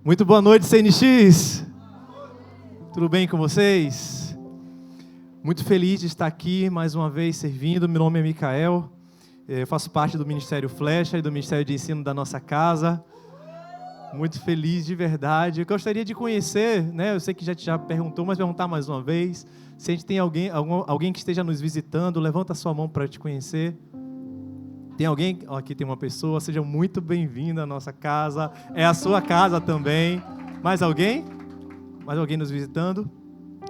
Muito boa noite, CNX. Tudo bem com vocês? Muito feliz de estar aqui mais uma vez servindo. Meu nome é Micael. Eu faço parte do Ministério Flecha e do Ministério de Ensino da nossa casa. Muito feliz de verdade. Eu gostaria de conhecer, né? Eu sei que já perguntou, mas perguntar mais uma vez. Se a gente tem alguém que esteja nos visitando, levanta a sua mão para te conhecer. Tem alguém? Aqui tem uma pessoa. Seja muito bem-vindo à nossa casa. É a sua casa também. Mais alguém? Mais alguém nos visitando?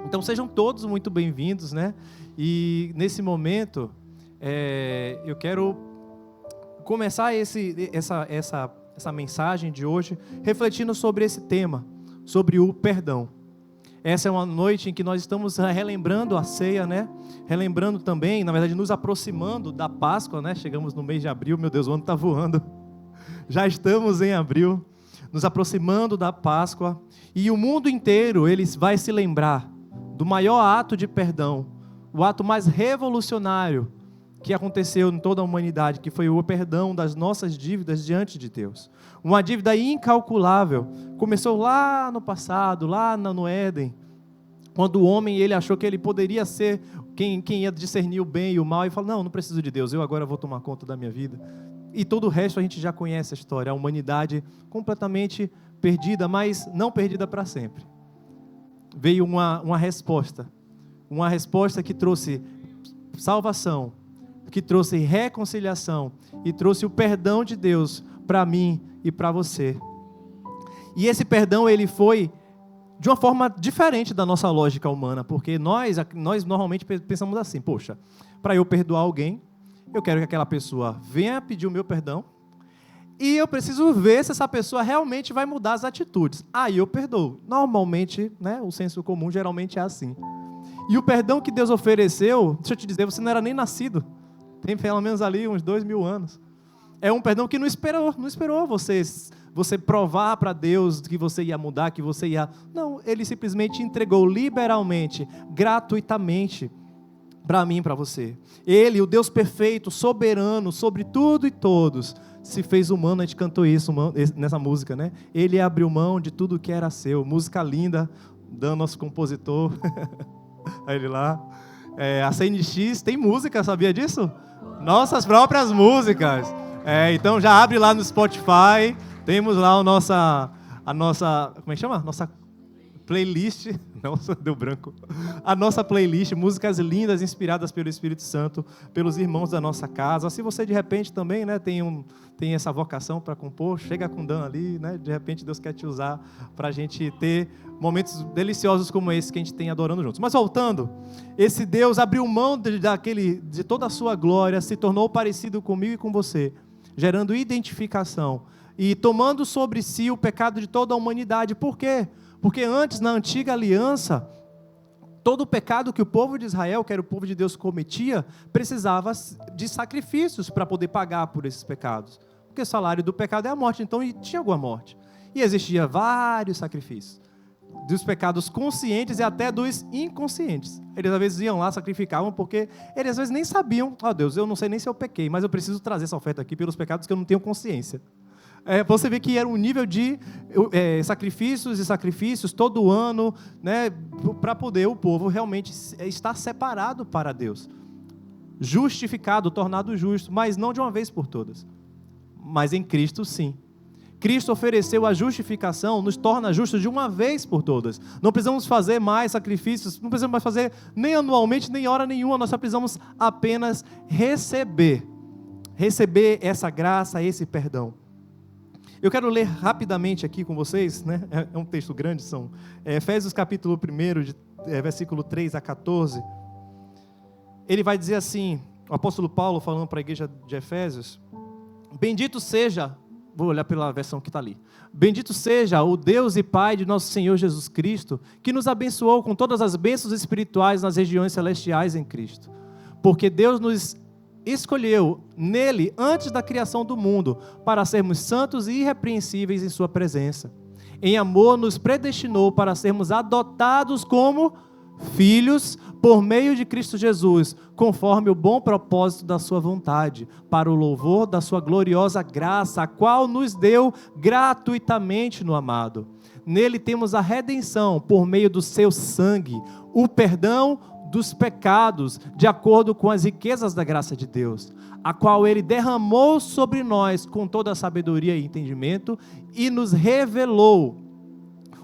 Então sejam todos muito bem-vindos, né? E nesse momento, eu quero começar essa mensagem de hoje refletindo sobre esse tema, sobre o perdão. Essa é uma noite em que nós estamos relembrando a ceia, né? Relembrando também, na verdade, nos aproximando da Páscoa, né? Chegamos no mês de abril, meu Deus, o ano está voando. Já estamos em abril, nos aproximando da Páscoa. E o mundo inteiro, ele vai se lembrar do maior ato de perdão, o ato mais revolucionário que aconteceu em toda a humanidade, que foi o perdão das nossas dívidas diante de Deus. Uma dívida incalculável. Começou lá no passado, lá no Éden, quando o homem ele achou que ele poderia ser quem ia discernir o bem e o mal, e falou, não preciso de Deus, eu agora vou tomar conta da minha vida. E todo o resto a gente já conhece a história, a humanidade completamente perdida, mas não perdida para sempre. Veio uma resposta que trouxe salvação, que trouxe reconciliação e trouxe o perdão de Deus para mim e para você. E esse perdão ele foi de uma forma diferente da nossa lógica humana, porque nós normalmente pensamos assim, poxa, para eu perdoar alguém, eu quero que aquela pessoa venha pedir o meu perdão e eu preciso ver se essa pessoa realmente vai mudar as atitudes. Aí eu perdoo. Normalmente, né, o senso comum geralmente é assim. E o perdão que Deus ofereceu, deixa eu te dizer, você não era nem nascido. Tem pelo menos ali uns 2000 anos. É um perdão que não esperou você provar para Deus que você ia mudar, que você ia... Não, Ele simplesmente entregou liberalmente, gratuitamente, para mim e para você. Ele, o Deus perfeito, soberano, sobre tudo e todos, se fez humano. A gente cantou isso nessa música, né? Ele abriu mão de tudo que era seu. Música linda, Dan, nosso compositor. Aí ele lá. A CNX tem música, sabia disso? Nossas próprias músicas. Então já abre lá no Spotify. Temos lá a nossa, como é que chama? Nossa playlist. Nossa, deu branco. A nossa playlist, músicas lindas, inspiradas pelo Espírito Santo, pelos irmãos da nossa casa. Se você de repente também, né, tem essa vocação para compor, chega com Dan ali, né? De repente Deus quer te usar para a gente ter momentos deliciosos como esse que a gente tem adorando juntos. Mas voltando, esse Deus abriu mão de toda a sua glória, se tornou parecido comigo e com você, gerando identificação e tomando sobre si o pecado de toda a humanidade. Por quê? Porque antes, na antiga aliança, todo o pecado que o povo de Israel, que era o povo de Deus, cometia, precisava de sacrifícios para poder pagar por esses pecados. Porque o salário do pecado é a morte, então tinha alguma morte. E existia vários sacrifícios, dos pecados conscientes e até dos inconscientes. Eles às vezes iam lá, sacrificavam, porque eles às vezes nem sabiam, Deus, eu não sei nem se eu pequei, mas eu preciso trazer essa oferta aqui pelos pecados que eu não tenho consciência. Você vê que era um nível de sacrifícios todo ano, né, para poder o povo realmente estar separado para Deus. Justificado, tornado justo, mas não de uma vez por todas. Mas em Cristo sim. Cristo ofereceu a justificação, nos torna justos de uma vez por todas. Não precisamos fazer mais sacrifícios, não precisamos mais fazer nem anualmente, nem hora nenhuma, nós só precisamos apenas receber essa graça, esse perdão. Eu quero ler rapidamente aqui com vocês, né? É um texto grande, são Efésios capítulo 1, versículo 3 a 14. Ele vai dizer assim, o apóstolo Paulo falando para a igreja de Efésios, bendito seja, vou olhar pela versão que está ali, bendito seja o Deus e Pai de nosso Senhor Jesus Cristo, que nos abençoou com todas as bênçãos espirituais nas regiões celestiais em Cristo, porque Deus nos escolheu nele antes da criação do mundo para sermos santos e irrepreensíveis em sua presença. Em amor nos predestinou para sermos adotados como filhos, por meio de Cristo Jesus, conforme o bom propósito da sua vontade, para o louvor da sua gloriosa graça, a qual nos deu gratuitamente no amado. Nele temos a redenção, por meio do seu sangue, o perdão dos pecados, de acordo com as riquezas da graça de Deus, a qual Ele derramou sobre nós com toda a sabedoria e entendimento, e nos revelou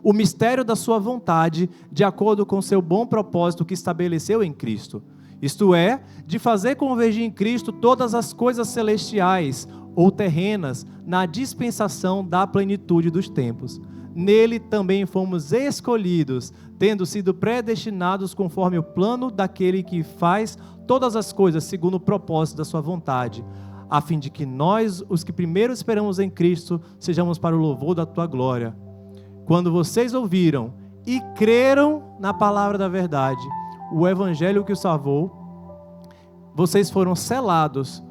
o mistério da sua vontade, de acordo com seu bom propósito que estabeleceu em Cristo. Isto é, de fazer convergir em Cristo todas as coisas celestiais ou terrenas, na dispensação da plenitude dos tempos. Nele também fomos escolhidos, tendo sido predestinados conforme o plano daquele que faz todas as coisas segundo o propósito da sua vontade, a fim de que nós, os que primeiro esperamos em Cristo, sejamos para o louvor da tua glória. Quando vocês ouviram e creram na palavra da verdade, o evangelho que os salvou, vocês foram selados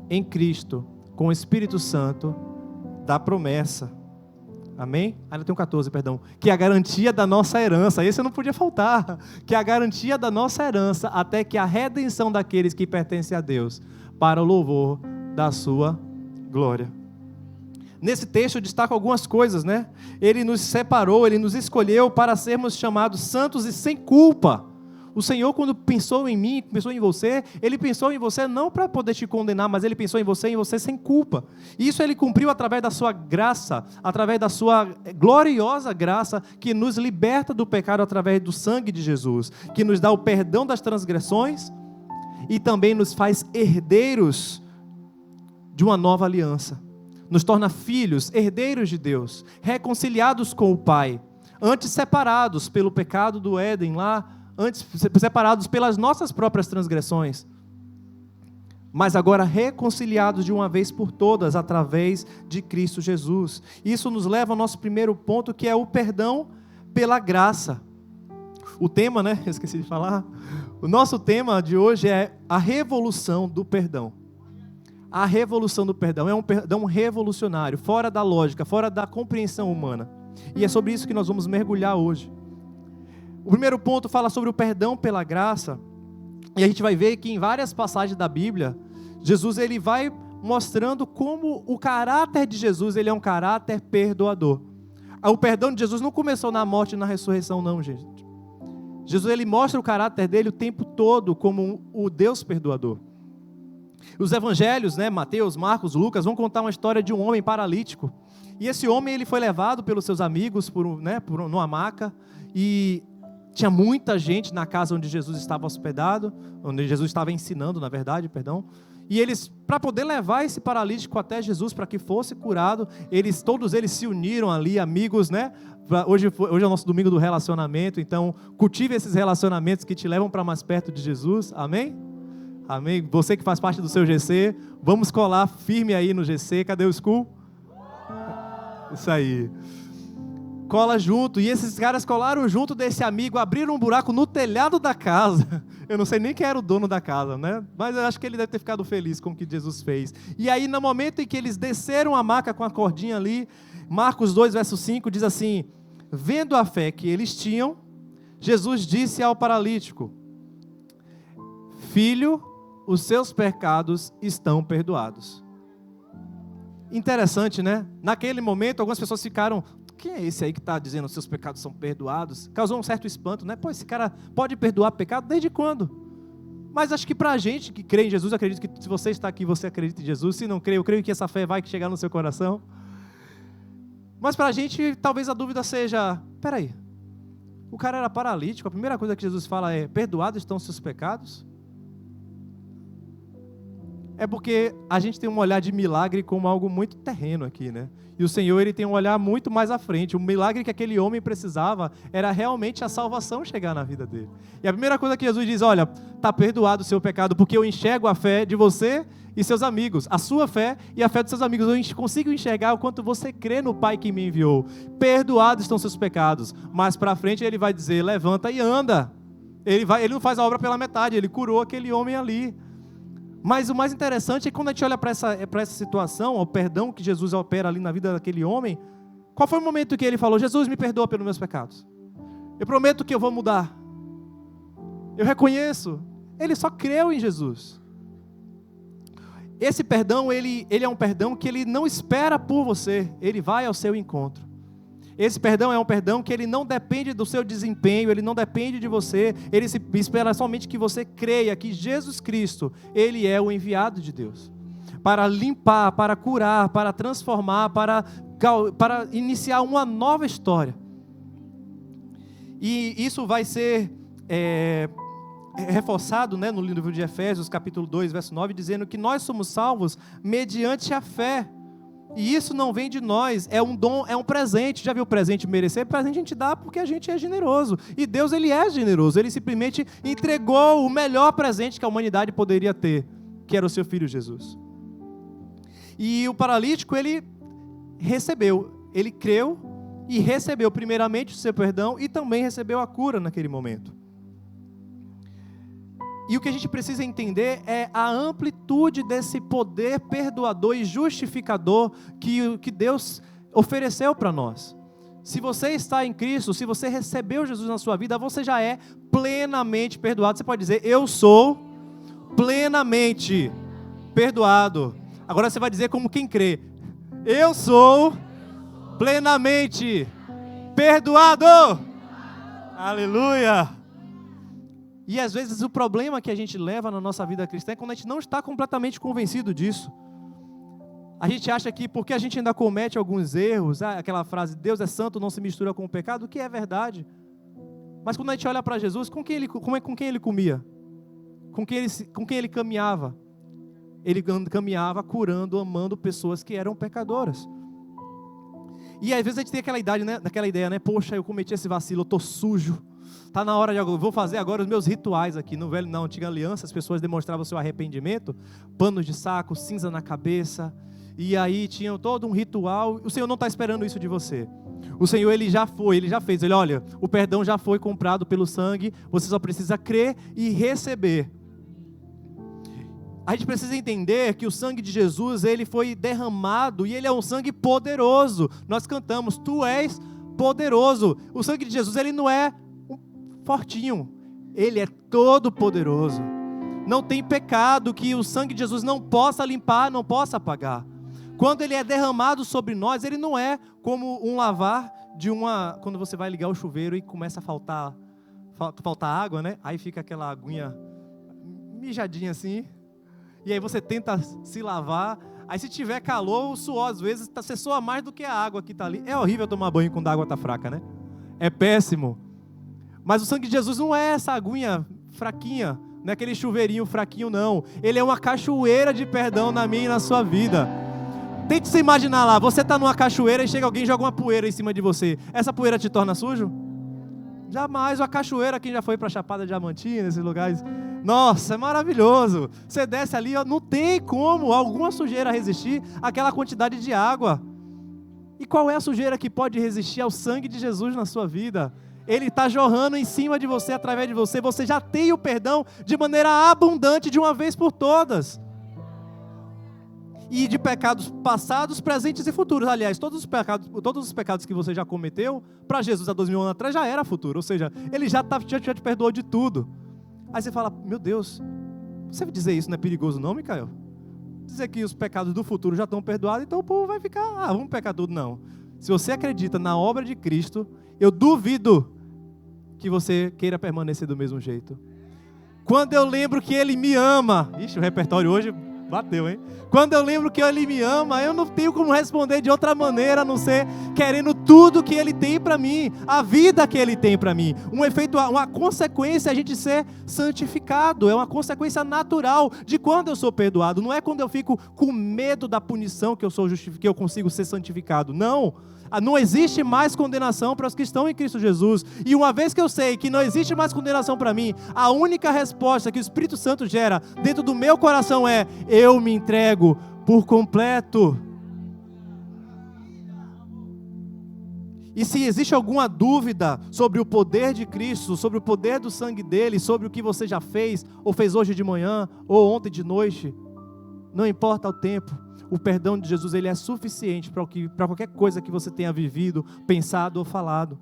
em Cristo com o Espírito Santo da promessa. Amém? Ainda tem um 14, perdão. Que é a garantia da nossa herança. Esse não podia faltar. Que é a garantia da nossa herança, até que a redenção daqueles que pertencem a Deus, para o louvor da sua glória. Nesse texto eu destaco algumas coisas, né? Ele nos separou, Ele nos escolheu para sermos chamados santos e sem culpa. O Senhor, quando pensou em mim, pensou em você, Ele pensou em você não para poder te condenar, mas Ele pensou em você sem culpa. E isso Ele cumpriu através da sua graça, através da sua gloriosa graça, que nos liberta do pecado através do sangue de Jesus, que nos dá o perdão das transgressões e também nos faz herdeiros de uma nova aliança. Nos torna filhos, herdeiros de Deus, reconciliados com o Pai, antes separados pelo pecado do Éden lá, antes separados pelas nossas próprias transgressões, mas agora reconciliados de uma vez por todas, através de Cristo Jesus. Isso nos leva ao nosso primeiro ponto, que é o perdão pela graça. O tema, né? Eu esqueci de falar. O nosso tema de hoje é a revolução do perdão. A revolução do perdão é um perdão revolucionário, fora da lógica, fora da compreensão humana. E é sobre isso que nós vamos mergulhar hoje. O primeiro ponto fala sobre o perdão pela graça, e a gente vai ver que em várias passagens da Bíblia, Jesus ele vai mostrando como o caráter de Jesus ele é um caráter perdoador. O perdão de Jesus não começou na morte e na ressurreição não, gente. Jesus ele mostra o caráter dele o tempo todo como o Deus perdoador. Os evangelhos, né, Mateus, Marcos, Lucas, vão contar uma história de um homem paralítico. E esse homem ele foi levado pelos seus amigos numa maca, e tinha muita gente na casa onde Jesus estava hospedado, onde Jesus estava ensinando, na verdade, perdão. E eles, para poder levar esse paralítico até Jesus, para que fosse curado, todos eles se uniram ali, amigos, né? Hoje é o nosso domingo do relacionamento, então cultive esses relacionamentos que te levam para mais perto de Jesus, amém? Amém? Você que faz parte do seu GC, vamos colar firme aí no GC, cadê o school? Isso aí. Cola junto, e esses caras colaram junto desse amigo, abriram um buraco no telhado da casa. Eu não sei nem quem era o dono da casa, né? Mas eu acho que ele deve ter ficado feliz com o que Jesus fez. E aí, no momento em que eles desceram a maca com a cordinha ali, Marcos 2, verso 5, diz assim: vendo a fé que eles tinham, Jesus disse ao paralítico: filho, os seus pecados estão perdoados. Interessante, né? Naquele momento, algumas pessoas ficaram: quem é esse aí que está dizendo que seus pecados são perdoados? Causou um certo espanto, né? Pô, esse cara pode perdoar pecado desde quando? Mas acho que para a gente que crê em Jesus, acredito que se você está aqui, você acredita em Jesus. Se não crê, eu creio que essa fé vai chegar no seu coração. Mas para a gente, talvez a dúvida seja: peraí, o cara era paralítico, a primeira coisa que Jesus fala é: perdoados estão os seus pecados? É porque a gente tem um olhar de milagre como algo muito terreno aqui, né? E o Senhor ele tem um olhar muito mais à frente. O milagre que aquele homem precisava era realmente a salvação chegar na vida dele. E a primeira coisa que Jesus diz: olha, está perdoado o seu pecado, porque eu enxergo a fé de você e seus amigos, a sua fé e a fé dos seus amigos. Eu consigo enxergar o quanto você crê no Pai que me enviou. Perdoados estão seus pecados. Mais para frente ele vai dizer: levanta e anda. Ele não faz a obra pela metade, ele curou aquele homem ali. Mas o mais interessante é que quando a gente olha para essa situação, o perdão que Jesus opera ali na vida daquele homem, qual foi o momento que ele falou: Jesus, me perdoa pelos meus pecados, eu prometo que eu vou mudar, Eu reconheço. Ele só creu em Jesus. Esse perdão, ele é um perdão que ele não espera por você, ele vai ao seu encontro. Esse perdão é um perdão que ele não depende do seu desempenho, ele não depende de você, ele espera somente que você creia que Jesus Cristo, ele é o enviado de Deus. Para limpar, para curar, para transformar, para iniciar uma nova história. E isso vai ser reforçado, né, no livro de Efésios, capítulo 2, verso 9, dizendo que nós somos salvos mediante a fé. E isso não vem de nós, é um dom, é um presente. Já viu o presente merecer? Presente a gente dá porque a gente é generoso. E Deus, ele é generoso. Ele simplesmente entregou o melhor presente que a humanidade poderia ter, que era o seu Filho Jesus. E o paralítico, ele recebeu, ele creu e recebeu primeiramente o seu perdão e também recebeu a cura naquele momento. E o que a gente precisa entender é a amplitude desse poder perdoador e justificador que Deus ofereceu para nós. Se você está em Cristo, se você recebeu Jesus na sua vida, você já é plenamente perdoado. Você pode dizer, eu sou plenamente perdoado. Agora você vai dizer como quem crê, eu sou plenamente perdoado. Aleluia! E às vezes o problema que a gente leva na nossa vida cristã é quando a gente não está completamente convencido disso. A gente acha que porque a gente ainda comete alguns erros, aquela frase, Deus é santo, não se mistura com o pecado, o que é verdade. Mas quando a gente olha para Jesus, com quem ele comia? Com quem ele caminhava? Ele caminhava curando, amando pessoas que eram pecadoras. E às vezes a gente tem aquela ideia, né? Poxa, eu cometi esse vacilo, eu estou sujo. Está na hora vou fazer agora os meus rituais aqui. Na antiga aliança, as pessoas demonstravam o seu arrependimento, panos de saco, cinza na cabeça, e aí tinham todo um ritual. O Senhor não está esperando isso de você. O Senhor, ele já fez. Olha, o perdão já foi comprado pelo sangue, você só precisa crer e receber. A gente precisa entender que o sangue de Jesus, ele foi derramado e ele é um sangue poderoso. Nós cantamos, tu és poderoso. O sangue de Jesus, ele não é fortinho, ele é todo poderoso. Não tem pecado que o sangue de Jesus não possa limpar, não possa apagar. Quando ele é derramado sobre nós, ele não é como um lavar quando você vai ligar o chuveiro e começa a faltar água, né? Aí fica aquela aguinha mijadinha assim, e aí você tenta se lavar, aí se tiver calor, o suor às vezes você soa mais do que a água que está ali. É horrível tomar banho quando a água está fraca, né? É péssimo. Mas o sangue de Jesus não é essa aguinha fraquinha, não é aquele chuveirinho fraquinho, não. Ele é uma cachoeira de perdão na minha e na sua vida. Tente se imaginar lá, você está numa cachoeira e chega alguém e joga uma poeira em cima de você. Essa poeira te torna sujo? Jamais. A cachoeira, quem já foi para a Chapada Diamantina, nesses lugares, nossa, é maravilhoso. Você desce ali, não tem como alguma sujeira resistir àquela quantidade de água. E qual é a sujeira que pode resistir ao sangue de Jesus na sua vida? Ele está jorrando em cima de você, através de você. Você já tem o perdão de maneira abundante de uma vez por todas. E de pecados passados, presentes e futuros. Aliás, todos os pecados que você já cometeu, para Jesus há 2000 anos atrás já era futuro. Ou seja, ele já te perdoou de tudo. Aí você fala, meu Deus, você dizer isso não é perigoso não, Micael? Dizer que os pecados do futuro já estão perdoados, então o povo vai ficar, vamos pecar tudo. Não. Se você acredita na obra de Cristo, eu duvido que você queira permanecer do mesmo jeito. Quando eu lembro que Ele me ama, ixi, o repertório hoje bateu, hein? Quando eu lembro que Ele me ama, eu não tenho como responder de outra maneira, a não ser querendo tudo que Ele tem para mim, a vida que Ele tem para mim. Uma consequência é a gente ser santificado, é uma consequência natural de quando eu sou perdoado. Não é quando eu fico com medo da punição que eu consigo ser santificado. Não. Não existe mais condenação para os que estão em Cristo Jesus. E uma vez que eu sei que não existe mais condenação para mim, a única resposta que o Espírito Santo gera dentro do meu coração é: eu me entrego por completo. E se existe alguma dúvida sobre o poder de Cristo, sobre o poder do sangue dele, sobre o que você já fez, ou fez hoje de manhã, ou ontem de noite, não importa o tempo. O perdão de Jesus, ele é suficiente para qualquer coisa que você tenha vivido, pensado ou falado.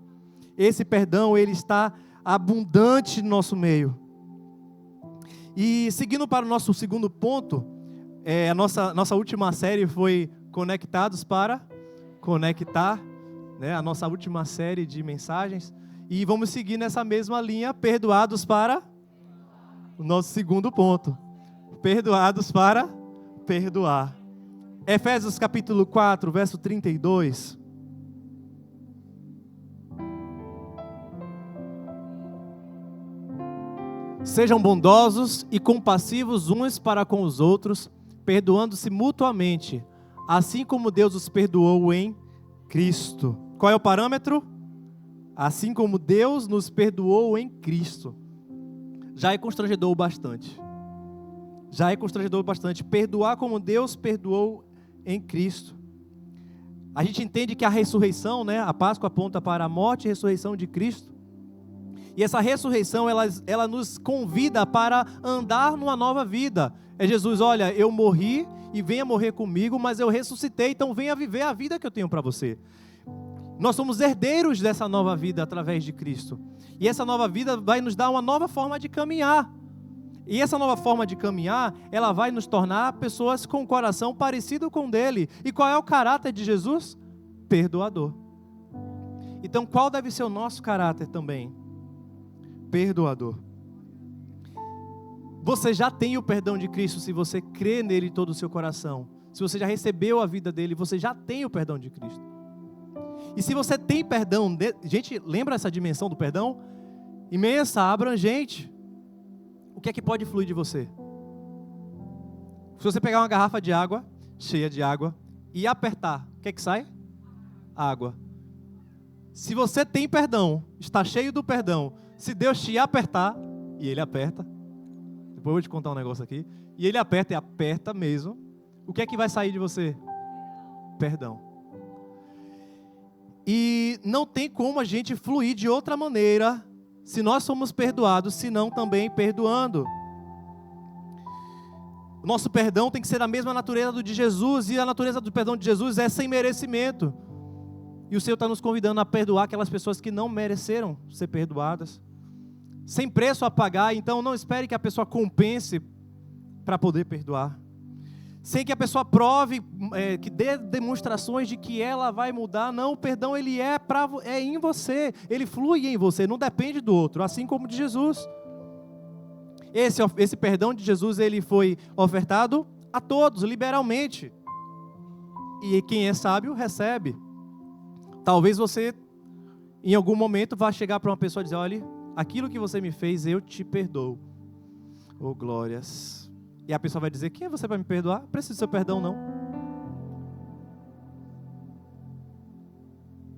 Esse perdão, ele está abundante no nosso meio. E seguindo para o nosso segundo ponto, a nossa última série foi Conectados para Conectar, né? A nossa última série de mensagens. E vamos seguir nessa mesma linha, perdoados para o nosso segundo ponto. Perdoados para perdoar. Efésios capítulo 4, verso 32. Sejam bondosos e compassivos uns para com os outros, perdoando-se mutuamente, assim como Deus os perdoou em Cristo. Qual é o parâmetro? Assim como Deus nos perdoou em Cristo. Já é constrangedor bastante. Já é constrangedor bastante. Perdoar como Deus perdoou em Cristo. A gente entende que a ressurreição, né, a Páscoa aponta para a morte e ressurreição de Cristo. E essa ressurreição, ela nos convida para andar numa nova vida. É Jesus, olha, eu morri e venha morrer comigo, mas eu ressuscitei, então venha viver a vida que eu tenho para você. Nós somos herdeiros dessa nova vida através de Cristo. E essa nova vida vai nos dar uma nova forma de caminhar. E essa nova forma de caminhar, ela vai nos tornar pessoas com o coração parecido com o dele. E qual é o caráter de Jesus? Perdoador. Então, qual deve ser o nosso caráter também? Perdoador. Você já tem o perdão de Cristo se você crê nele em todo o seu coração. Se você já recebeu a vida dele, você já tem o perdão de Cristo. E se você tem perdão, gente, lembra essa dimensão do perdão? Imensa, abrangente. O que é que pode fluir de você? Se você pegar uma garrafa de água, cheia de água, e apertar, o que é que sai? Água. Se você tem perdão, está cheio do perdão, se Deus te apertar, e Ele aperta, depois eu vou te contar um negócio aqui, e Ele aperta, e aperta mesmo, o que é que vai sair de você? Perdão. E não tem como a gente fluir de outra maneira, se nós somos perdoados, senão também perdoando. O nosso perdão tem que ser a mesma natureza do de Jesus, e a natureza do perdão de Jesus é sem merecimento. E o Senhor está nos convidando a perdoar aquelas pessoas que não mereceram ser perdoadas. Sem preço a pagar, então não espere que a pessoa compense para poder perdoar. Sem que a pessoa prove, que dê demonstrações de que ela vai mudar. Não, o perdão ele é em você, ele flui em você, não depende do outro, assim como de Jesus. Esse perdão de Jesus, ele foi ofertado a todos, liberalmente. E quem é sábio, recebe. Talvez você, em algum momento, vá chegar para uma pessoa e dizer, olha, aquilo que você me fez, eu te perdoo. Oh, glórias. E a pessoa vai dizer, quem é você para me perdoar? Preciso do seu perdão, não.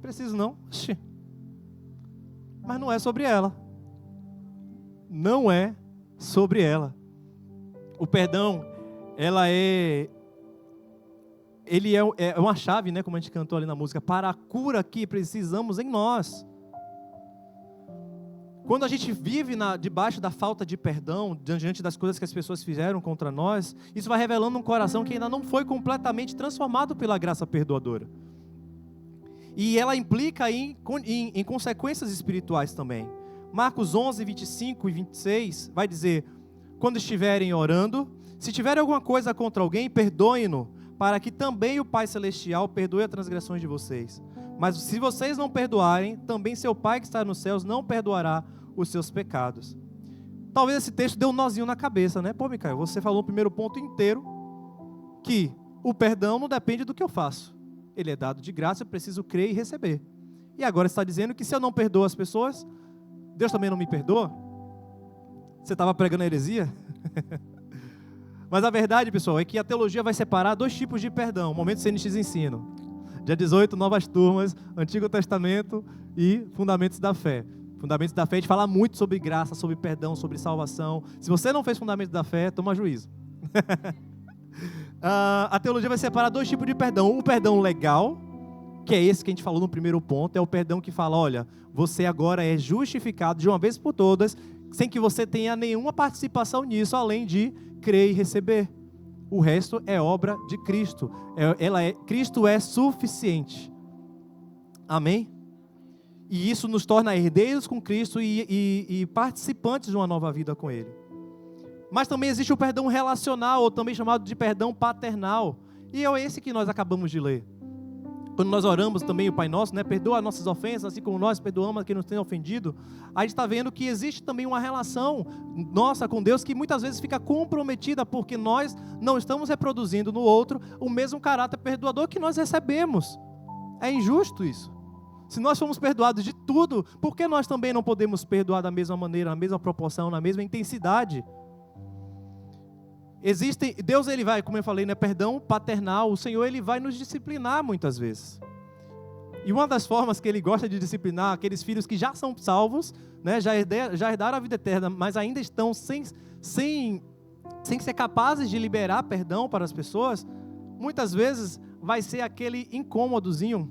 Preciso não. Oxi. Mas não é sobre ela. Não é sobre ela. O perdão, ele é uma chave, né, como a gente cantou ali na música, para a cura que precisamos em nós. Quando a gente vive debaixo da falta de perdão, diante das coisas que as pessoas fizeram contra nós, isso vai revelando um coração que ainda não foi completamente transformado pela graça perdoadora. E ela implica em consequências espirituais também. Marcos 11, 25 e 26 vai dizer, quando estiverem orando, se tiverem alguma coisa contra alguém, perdoem-no, para que também o Pai Celestial perdoe as transgressões de vocês. Mas se vocês não perdoarem, também seu Pai que está nos céus não perdoará os seus pecados. Talvez esse texto dê um nozinho na cabeça, né? Pô, Micael, você falou o primeiro ponto inteiro, que o perdão não depende do que eu faço. Ele é dado de graça, eu preciso crer e receber. E agora está dizendo que se eu não perdoo as pessoas, Deus também não me perdoa? Você estava pregando heresia? Mas a verdade, pessoal, é que a teologia vai separar dois tipos de perdão. Momento CNX Ensino. Dia 18, novas turmas, Antigo Testamento e Fundamentos da Fé. Fundamentos da Fé, a gente fala muito sobre graça, sobre perdão, sobre salvação. Se você não fez Fundamentos da Fé, toma juízo. A teologia vai separar dois tipos de perdão. O perdão legal, que é esse que a gente falou no primeiro ponto, é o perdão que fala, olha, você agora é justificado de uma vez por todas, sem que você tenha nenhuma participação nisso, além de crer e receber. O resto é obra de Cristo. Cristo é suficiente. Amém? E isso nos torna herdeiros com Cristo e participantes de uma nova vida com Ele. Mas também existe o perdão relacional, ou também chamado de perdão paternal. E é esse que nós acabamos de ler. Quando nós oramos também o Pai Nosso, né? Perdoa as nossas ofensas, assim como nós perdoamos a quem nos tem ofendido. A gente está vendo que existe também uma relação nossa com Deus que muitas vezes fica comprometida porque nós não estamos reproduzindo no outro o mesmo caráter perdoador que nós recebemos. É injusto isso. Se nós fomos perdoados de tudo, por que nós também não podemos perdoar da mesma maneira, na mesma proporção, na mesma intensidade? Deus, ele vai, como eu falei, né, perdão paternal, o Senhor, ele vai nos disciplinar muitas vezes. E uma das formas que ele gosta de disciplinar aqueles filhos que já são salvos, né, já herdaram a vida eterna, mas ainda estão sem ser capazes de liberar perdão para as pessoas, muitas vezes vai ser aquele incômodozinho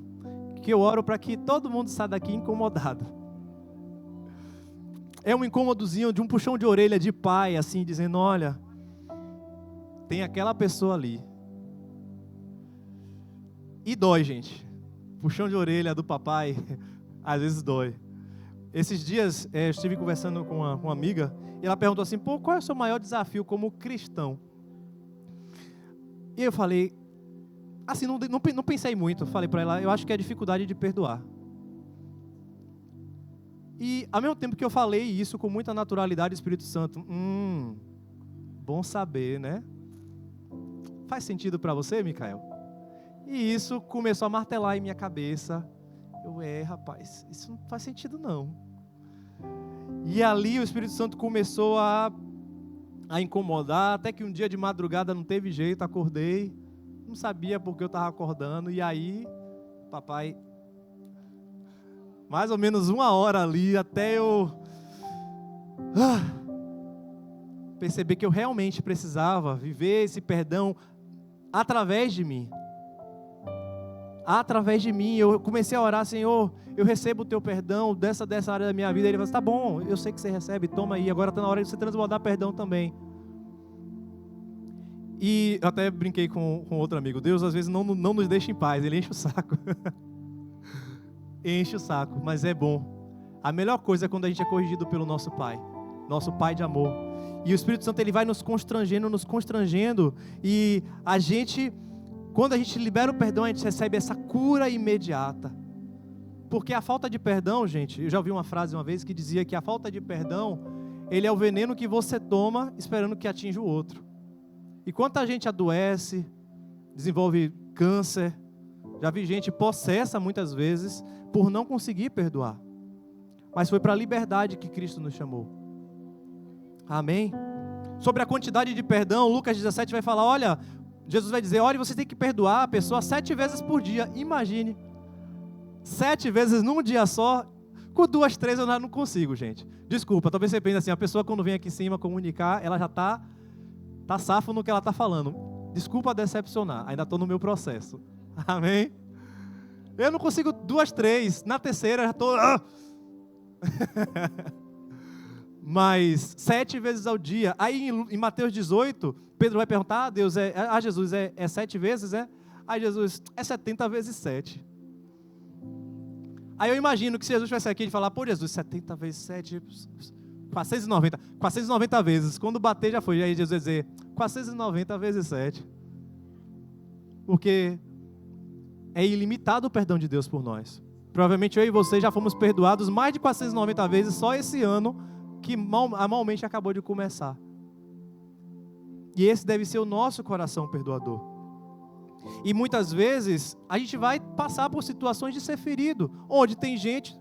que eu oro para que todo mundo saia daqui incomodado. É um incômodozinho de um puxão de orelha de pai, assim, dizendo, olha, tem aquela pessoa ali. E dói, gente. Puxão de orelha do papai, às vezes dói. Esses dias, eu estive conversando com uma amiga, e ela perguntou assim, pô, qual é o seu maior desafio como cristão? E eu falei, assim, não pensei muito. Falei para ela, eu acho que é a dificuldade de perdoar. E, ao mesmo tempo que eu falei isso com muita naturalidade, o Espírito Santo, bom saber, né? Faz sentido para você, Micael? E isso começou a martelar em minha cabeça. Rapaz, isso não faz sentido não. E ali o Espírito Santo começou a incomodar, até que um dia de madrugada não teve jeito, acordei, não sabia por que eu estava acordando, e aí, papai, mais ou menos 1 hora ali, até eu perceber que eu realmente precisava viver esse perdão através de mim. Através de mim, eu comecei a orar, Senhor, eu recebo o teu perdão dessa área da minha vida. Ele falou assim, tá bom, eu sei que você recebe, toma aí, agora está na hora de você transbordar perdão também. E eu até brinquei com outro amigo, Deus às vezes não nos deixa em paz, Ele enche o saco. Enche o saco, mas é bom. A melhor coisa é quando a gente é corrigido pelo nosso Pai de amor. E o Espírito Santo, ele vai nos constrangendo, e a gente, quando a gente libera o perdão, a gente recebe essa cura imediata. Porque a falta de perdão, gente, eu já ouvi uma frase uma vez que dizia que a falta de perdão, ele é o veneno que você toma esperando que atinja o outro. E quanta gente adoece, desenvolve câncer, já vi gente possessa muitas vezes por não conseguir perdoar. Mas foi para a liberdade que Cristo nos chamou. Amém? Sobre a quantidade de perdão, Lucas 17 vai falar, olha, Jesus vai dizer, olha, você tem que perdoar a pessoa 7 vezes por dia. Imagine, 7 vezes num dia só, com 2, 3 eu não consigo, gente. Desculpa, talvez você pense assim, a pessoa quando vem aqui em cima comunicar, ela já está safo no que ela está falando. Desculpa decepcionar, ainda estou no meu processo. Amém? Eu não consigo 2, 3, na terceira já estou... Mas 7 vezes ao dia. Aí em Mateus 18, Pedro vai perguntar, Jesus, é 7 vezes, é? Aí Jesus, é 70 vezes 7. Aí eu imagino que se Jesus estivesse aqui e falar, pô Jesus, 70 vezes 7, 490. 490 vezes, quando bater já foi. Aí Jesus vai dizer, 490 vezes 7. Porque é ilimitado o perdão de Deus por nós. Provavelmente eu e você já fomos perdoados mais de 490 vezes só esse ano, que malmente acabou de começar. E esse deve ser o nosso coração perdoador. E muitas vezes a gente vai passar por situações de ser ferido, onde tem gente,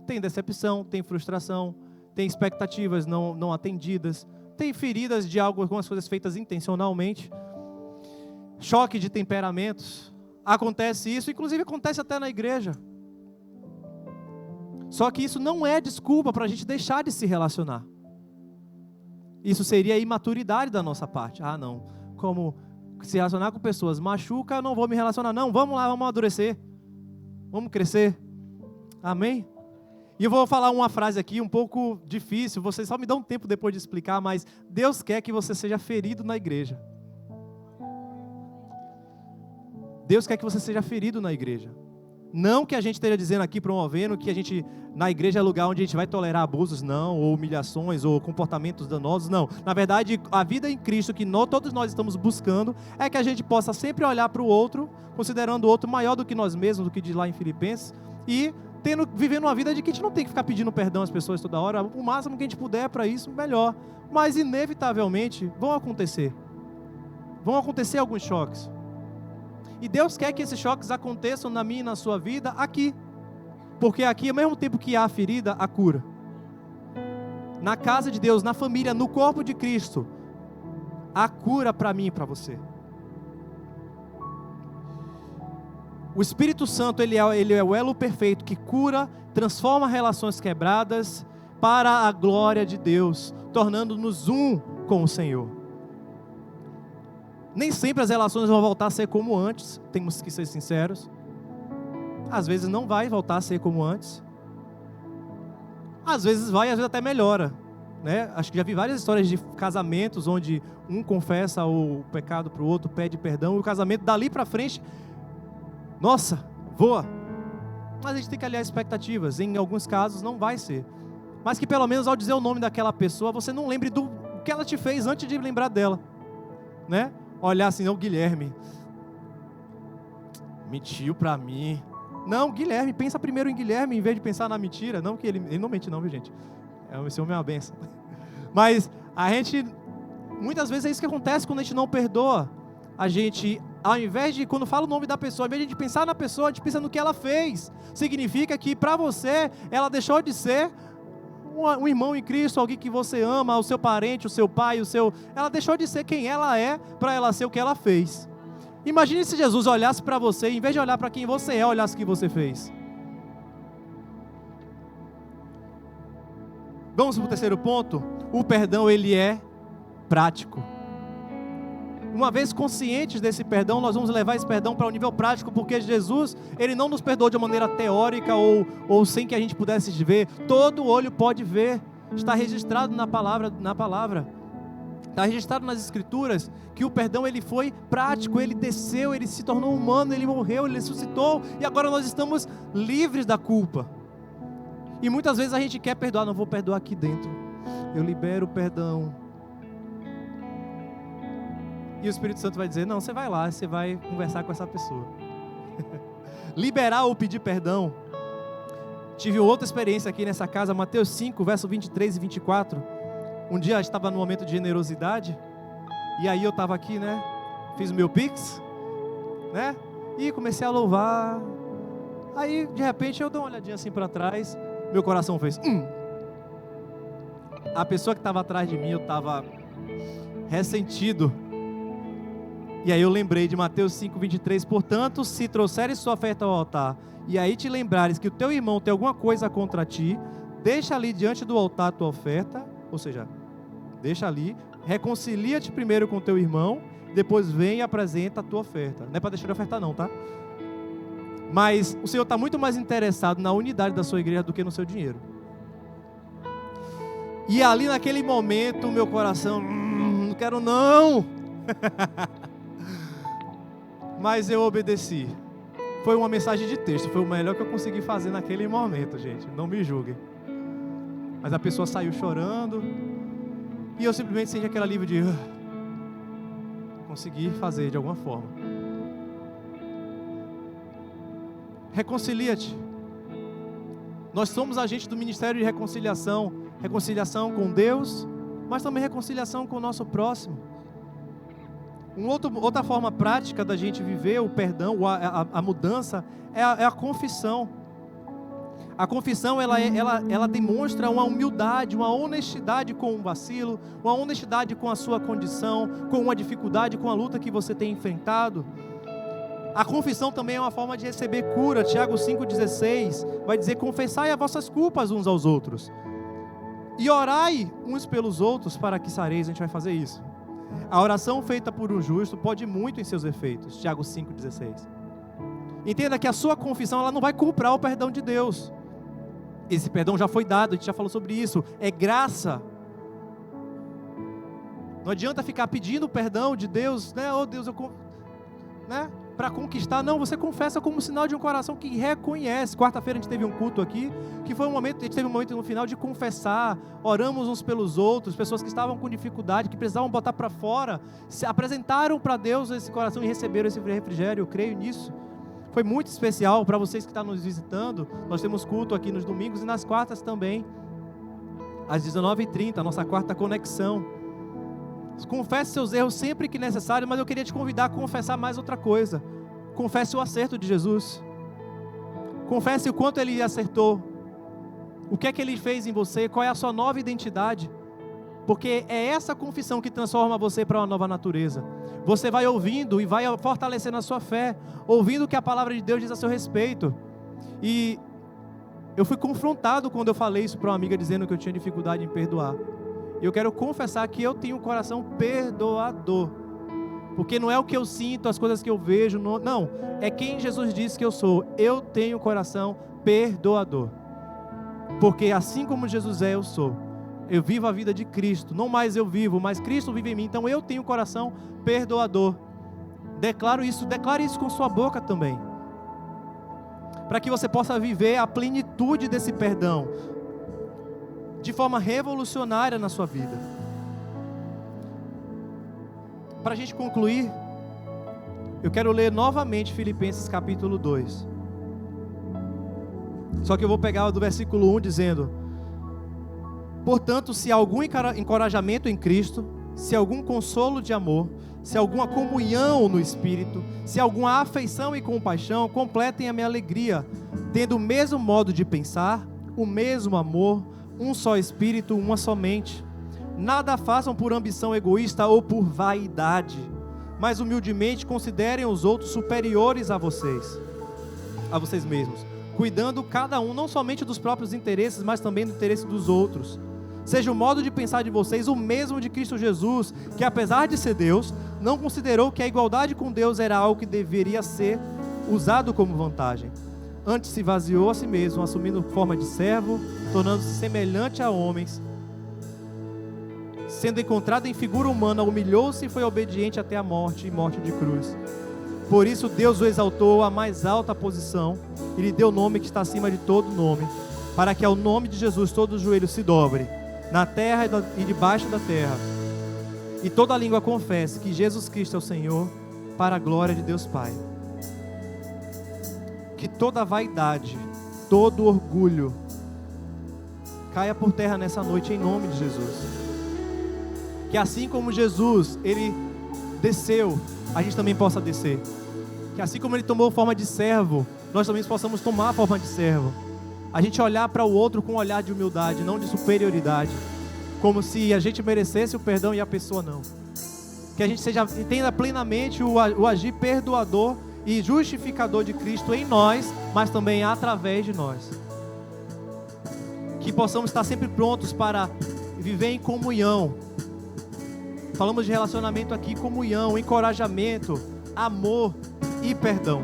tem decepção, tem frustração, tem expectativas não atendidas, tem feridas de algumas coisas feitas intencionalmente, choque de temperamentos. Acontece isso, inclusive acontece até na igreja. Só que isso não é desculpa para a gente deixar de se relacionar. Isso seria a imaturidade da nossa parte. Ah, não. Como se relacionar com pessoas machuca, eu não vou me relacionar. Não, vamos lá, vamos amadurecer. Vamos crescer. Amém? E eu vou falar uma frase aqui um pouco difícil. Vocês só me dão um tempo depois de explicar, mas Deus quer que você seja ferido na igreja. Deus quer que você seja ferido na igreja. Não que a gente esteja dizendo aqui, promovendo, que a gente, na igreja é lugar onde a gente vai tolerar abusos, não, ou humilhações, ou comportamentos danosos, não. Na verdade, a vida em Cristo que todos nós estamos buscando é que a gente possa sempre olhar para o outro, considerando o outro maior do que nós mesmos, do que diz lá em Filipenses, e vivendo uma vida de que a gente não tem que ficar pedindo perdão às pessoas toda hora, o máximo que a gente puder para isso, melhor. Mas, inevitavelmente, vão acontecer alguns choques. E Deus quer que esses choques aconteçam na minha e na sua vida aqui. Porque aqui, ao mesmo tempo que há a ferida, há cura. Na casa de Deus, na família, no corpo de Cristo, há cura para mim e para você. O Espírito Santo, ele é o elo perfeito que cura, transforma relações quebradas para a glória de Deus, tornando-nos um com o Senhor. Nem sempre as relações vão voltar a ser como antes, temos que ser sinceros. Às vezes não vai voltar a ser como antes. Às vezes vai, às vezes até melhora, né? Acho que já vi várias histórias de casamentos onde um confessa o pecado para o outro, pede perdão, e o casamento dali para frente, nossa, voa. Mas a gente tem que aliar expectativas, em alguns casos não vai ser. Mas que pelo menos ao dizer o nome daquela pessoa, você não lembre do que ela te fez antes de lembrar dela, né? Olhar assim, não, Guilherme mentiu pra mim. Não, Guilherme, pensa primeiro em Guilherme em vez de pensar na mentira. Não que ele não mente não, viu gente? Esse homem é uma benção. Mas a gente, muitas vezes é isso que acontece quando a gente não perdoa. A gente, ao invés de, quando fala o nome da pessoa, ao invés de pensar na pessoa, a gente pensa no que ela fez. Significa que pra você, ela deixou de ser um irmão em Cristo, alguém que você ama, o seu parente, o seu pai, ela deixou de ser quem ela é, para ela ser o que ela fez. Imagine se Jesus olhasse para você, em vez de olhar para quem você é, olhasse o que você fez. Vamos para o terceiro ponto. O perdão, ele é prático. Uma vez conscientes desse perdão, nós vamos levar esse perdão para o nível prático, porque Jesus, ele não nos perdoou de uma maneira teórica ou sem que a gente pudesse ver. Todo olho pode ver, está registrado na palavra, está registrado nas escrituras, que o perdão ele foi prático, ele desceu, ele se tornou humano, ele morreu, ele ressuscitou, e agora nós estamos livres da culpa. E muitas vezes a gente quer perdoar, não vou perdoar aqui dentro, eu libero o perdão. E o Espírito Santo vai dizer, não, você vai lá, você vai conversar com essa pessoa. Liberar ou pedir perdão. Tive outra experiência aqui nessa casa, Mateus 5, verso 23 e 24. Um dia eu estava num momento de generosidade, e aí eu estava aqui, né, fiz o meu pix, né, e comecei a louvar. Aí, de repente, eu dei uma olhadinha assim para trás, meu coração fez, A pessoa que estava atrás de mim, eu estava ressentido. E aí eu lembrei de Mateus 5, 23, portanto, se trouxeres sua oferta ao altar, e aí te lembrares que o teu irmão tem alguma coisa contra ti, deixa ali diante do altar a tua oferta, ou seja, deixa ali, reconcilia-te primeiro com o teu irmão, depois vem e apresenta a tua oferta. Não é para deixar de ofertar não, tá? Mas o Senhor está muito mais interessado na unidade da sua igreja do que no seu dinheiro. E ali naquele momento, meu coração, não quero não. Mas eu obedeci. Foi uma mensagem de texto, foi o melhor que eu consegui fazer naquele momento, gente. Não me julguem. Mas a pessoa saiu chorando, e eu simplesmente senti aquele alívio de conseguir fazer de alguma forma. Reconcilia-te. Nós somos agentes do ministério de reconciliação. Reconciliação com Deus, mas também reconciliação com o nosso próximo. Outra forma prática da gente viver o perdão, a mudança, é a confissão. A confissão, ela demonstra uma humildade, uma honestidade com o vacilo, uma honestidade com a sua condição, com uma dificuldade, com a luta que você tem enfrentado. A confissão também é uma forma de receber cura. Tiago 5,16 vai dizer, confessai as vossas culpas uns aos outros, e orai uns pelos outros para que sareis. A gente vai fazer isso. A oração feita por um justo pode muito em seus efeitos. Tiago 5,16. Entenda que a sua confissão, ela não vai comprar o perdão de Deus. Esse perdão já foi dado, a gente já falou sobre isso. É graça. Não adianta ficar pedindo perdão de Deus, né? Oh Deus, né? para conquistar. Não, você confessa como sinal de um coração que reconhece. Quarta-feira a gente teve um culto aqui, que foi um momento, a gente teve um momento no final de confessar, oramos uns pelos outros, pessoas que estavam com dificuldade, que precisavam botar para fora, se apresentaram para Deus esse coração e receberam esse refrigério. Eu creio nisso. Foi muito especial para vocês que estão nos visitando. Nós temos culto aqui nos domingos e nas quartas também, às 19h30, a nossa quarta conexão. Confesse seus erros sempre que necessário, mas eu queria te convidar a confessar mais outra coisa. Confesse o acerto de Jesus. Confesse o quanto Ele acertou. O que é que Ele fez em você, qual é a sua nova identidade. Porque é essa confissão que transforma você para uma nova natureza. Você vai ouvindo e vai fortalecendo a sua fé, ouvindo o que a palavra de Deus diz a seu respeito. E eu fui confrontado quando eu falei isso para uma amiga, dizendo que eu tinha dificuldade em perdoar. E eu quero confessar que eu tenho um coração perdoador. Porque não é o que eu sinto, as coisas que eu vejo, não. É quem Jesus disse que eu sou. Eu tenho um coração perdoador. Porque assim como Jesus é, eu sou. Eu vivo a vida de Cristo. Não mais eu vivo, mas Cristo vive em mim. Então eu tenho um coração perdoador. Declare isso com sua boca também. Para que você possa viver a plenitude desse perdão de forma revolucionária na sua vida. Para a gente concluir, eu quero ler novamente Filipenses capítulo 2. Só que eu vou pegar do versículo 1 dizendo: portanto, se há algum encorajamento em Cristo, se há algum consolo de amor, se há alguma comunhão no Espírito, se há alguma afeição e compaixão, completem a minha alegria, tendo o mesmo modo de pensar, o mesmo amor, um só Espírito, uma só mente. Nada façam por ambição egoísta ou por vaidade, mas humildemente considerem os outros superiores a vocês mesmos, cuidando cada um não somente dos próprios interesses, mas também do interesse dos outros. Seja o modo de pensar de vocês o mesmo de Cristo Jesus, que apesar de ser Deus, não considerou que a igualdade com Deus era algo que deveria ser usado como vantagem. Antes se vaziou a si mesmo, assumindo forma de servo, tornando-se semelhante a homens. Sendo encontrado em figura humana, humilhou-se e foi obediente até a morte, e morte de cruz. Por isso Deus o exaltou à mais alta posição e lhe deu o nome que está acima de todo nome, para que ao nome de Jesus todo o joelho se dobre, na terra e debaixo da terra, e toda a língua confesse que Jesus Cristo é o Senhor, para a glória de Deus Pai. Que toda vaidade, todo orgulho caia por terra nessa noite em nome de Jesus. Que assim como Jesus, Ele desceu, a gente também possa descer. Que assim como Ele tomou forma de servo, nós também possamos tomar a forma de servo. A gente olhar para o outro com um olhar de humildade, não de superioridade, como se a gente merecesse o perdão e a pessoa não. Que a gente entenda plenamente o agir perdoador e justificador de Cristo em nós, mas também através de nós. Que possamos estar sempre prontos para viver em comunhão. Falamos de relacionamento aqui, comunhão, encorajamento, amor e perdão.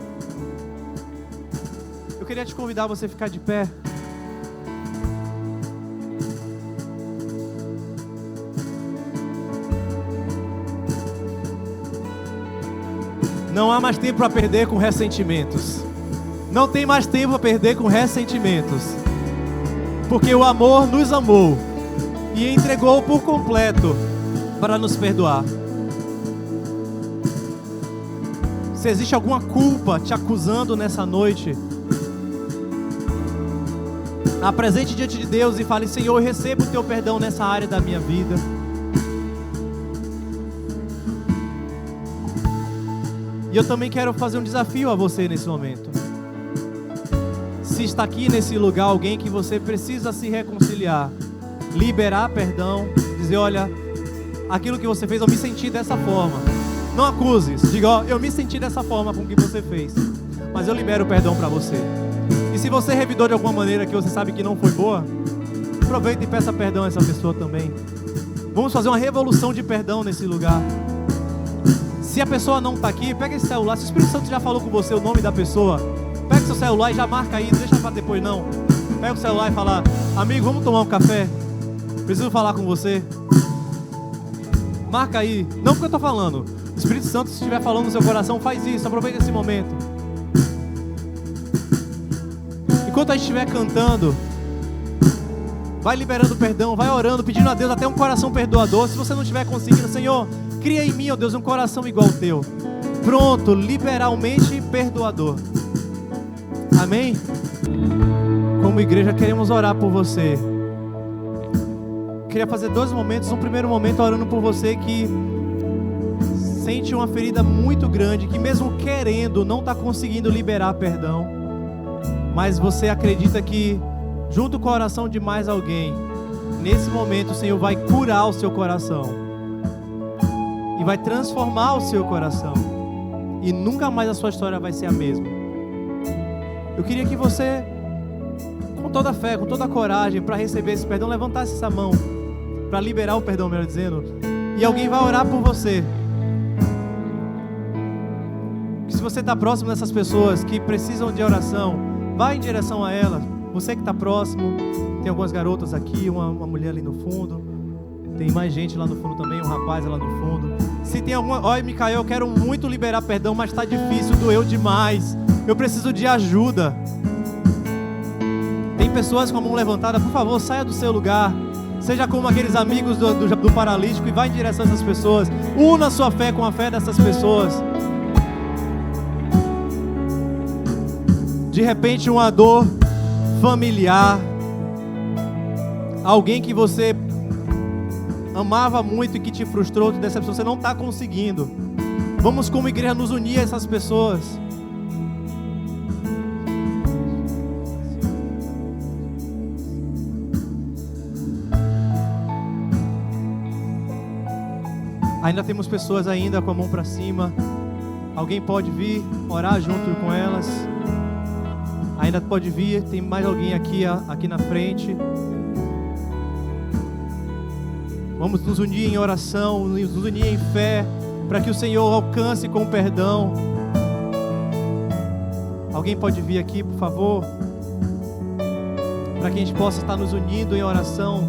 Eu queria te convidar a você ficar de pé. Não há mais tempo para perder com ressentimentos. Não tem mais tempo para perder com ressentimentos. Porque o amor nos amou e entregou por completo para nos perdoar. Se existe alguma culpa te acusando nessa noite, apresente diante de Deus e fale: Senhor, eu recebo o teu perdão nessa área da minha vida. E eu também quero fazer um desafio a você nesse momento. Se está aqui nesse lugar alguém que você precisa se reconciliar, liberar perdão, dizer: olha, aquilo que você fez, eu me senti dessa forma. Não acuse, diga: ó, eu me senti dessa forma com o que você fez, mas eu libero o perdão para você. E se você revidou de alguma maneira que você sabe que não foi boa, aproveita e peça perdão a essa pessoa também. Vamos fazer uma revolução de perdão nesse lugar. Se a pessoa não está aqui, pega esse celular. Se o Espírito Santo já falou com você o nome da pessoa, pega seu celular e já marca aí, não deixa para depois não. Pega o celular e fala: amigo, vamos tomar um café? Preciso falar com você. Marca aí, não porque eu estou falando, Espírito Santo, se estiver falando no seu coração, faz isso, aproveita esse momento. Enquanto a gente estiver cantando, vai liberando perdão, vai orando, pedindo a Deus até um coração perdoador. Se você não estiver conseguindo, Senhor, cria em mim, ó Deus, um coração igual ao teu. Pronto, liberalmente perdoador. Amém? Como igreja, queremos orar por você. Queria fazer 2 momentos. Um primeiro momento orando por você que sente uma ferida muito grande, que mesmo querendo, não está conseguindo liberar perdão. Mas você acredita que, junto com a oração de mais alguém, nesse momento o Senhor vai curar o seu coração. E vai transformar o seu coração. E nunca mais a sua história vai ser a mesma. Eu queria que você, com toda a fé, com toda a coragem, para receber esse perdão, levantasse essa mão, para liberar o perdão, melhor dizendo. E alguém vai orar por você. Se você está próximo dessas pessoas que precisam de oração, vai em direção a elas. Você que está próximo, tem algumas garotas aqui, uma mulher ali no fundo, tem mais gente lá no fundo também, um rapaz lá no fundo. Se tem alguma... Olha, Micael, eu quero muito liberar perdão, mas está difícil, doeu demais. Eu preciso de ajuda. Tem pessoas com a mão levantada, por favor, saia do seu lugar. Seja como aqueles amigos do paralítico e vá em direção a essas pessoas. Una a sua fé com a fé dessas pessoas. De repente uma dor familiar, alguém que você amava muito e que te frustrou, te decepcionou, você não está conseguindo. Vamos como igreja nos unir a essas pessoas. Ainda temos pessoas ainda com a mão para cima. Alguém pode vir orar junto com elas. Ainda pode vir, tem mais alguém aqui na frente. Vamos nos unir em oração, nos unir em fé, para que o Senhor alcance com perdão. Alguém pode vir aqui, por favor, para que a gente possa estar nos unindo em oração.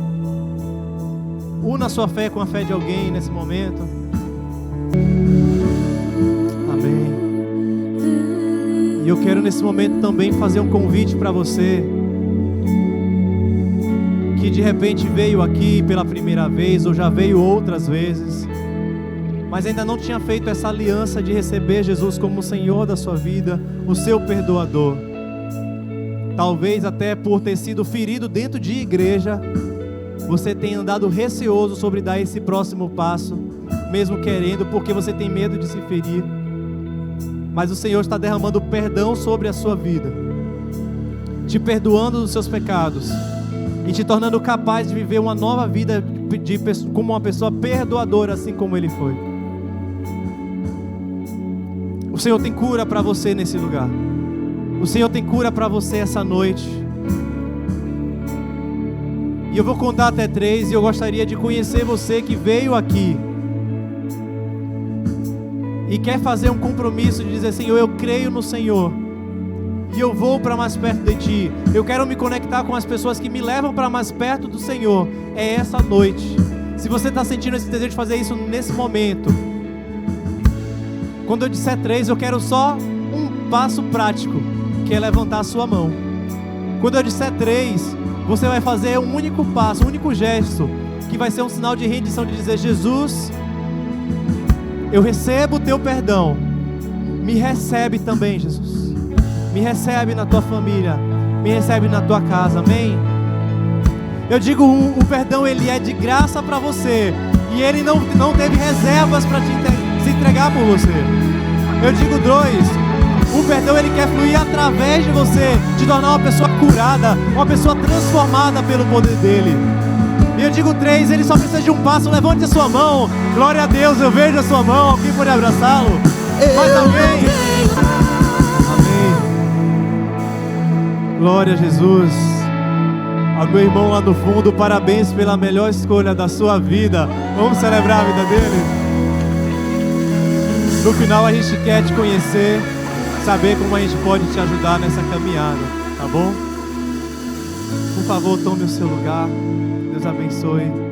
Una a sua fé com a fé de alguém nesse momento. Amém. E eu quero nesse momento também fazer um convite para você que de repente veio aqui pela primeira vez ou já veio outras vezes, mas ainda não tinha feito essa aliança de receber Jesus como o Senhor da sua vida, o seu perdoador. Talvez até por ter sido ferido dentro de igreja, você tenha andado receoso sobre dar esse próximo passo, mesmo querendo, porque você tem medo de se ferir. Mas o Senhor está derramando perdão sobre a sua vida, te perdoando dos seus pecados e te tornando capaz de viver uma nova vida como uma pessoa perdoadora, assim como Ele foi. O Senhor tem cura para você nesse lugar. O Senhor tem cura para você essa noite. E eu vou contar até 3 e eu gostaria de conhecer você que veio aqui e quer fazer um compromisso de dizer: Senhor, eu creio no Senhor e eu vou para mais perto de Ti. Eu quero me conectar com as pessoas que me levam para mais perto do Senhor. É essa noite. Se você está sentindo esse desejo de fazer isso nesse momento, quando eu disser 3, eu quero só um passo prático, que é levantar a sua mão. Quando eu disser 3, você vai fazer um único passo, um único gesto, que vai ser um sinal de rendição, de dizer: Jesus, eu recebo o teu perdão, me recebe também, Jesus, me recebe na tua família, me recebe na tua casa, amém? Eu digo, o perdão ele é de graça para você, e ele não teve reservas para se entregar por você. Eu digo 2, o perdão ele quer fluir através de você, te tornar uma pessoa curada, uma pessoa transformada pelo poder dele. E eu digo 3, ele só precisa de um passo. Levante a sua mão, glória a Deus, eu vejo a sua mão. Alguém pode abraçá-lo? Mais alguém? Amém. Glória a Jesus. Ao meu irmão lá no fundo, parabéns pela melhor escolha da sua vida. Vamos celebrar a vida dele? No final a gente quer te conhecer, saber como a gente pode te ajudar nessa caminhada, tá bom? Por favor, tome o seu lugar. Deus abençoe.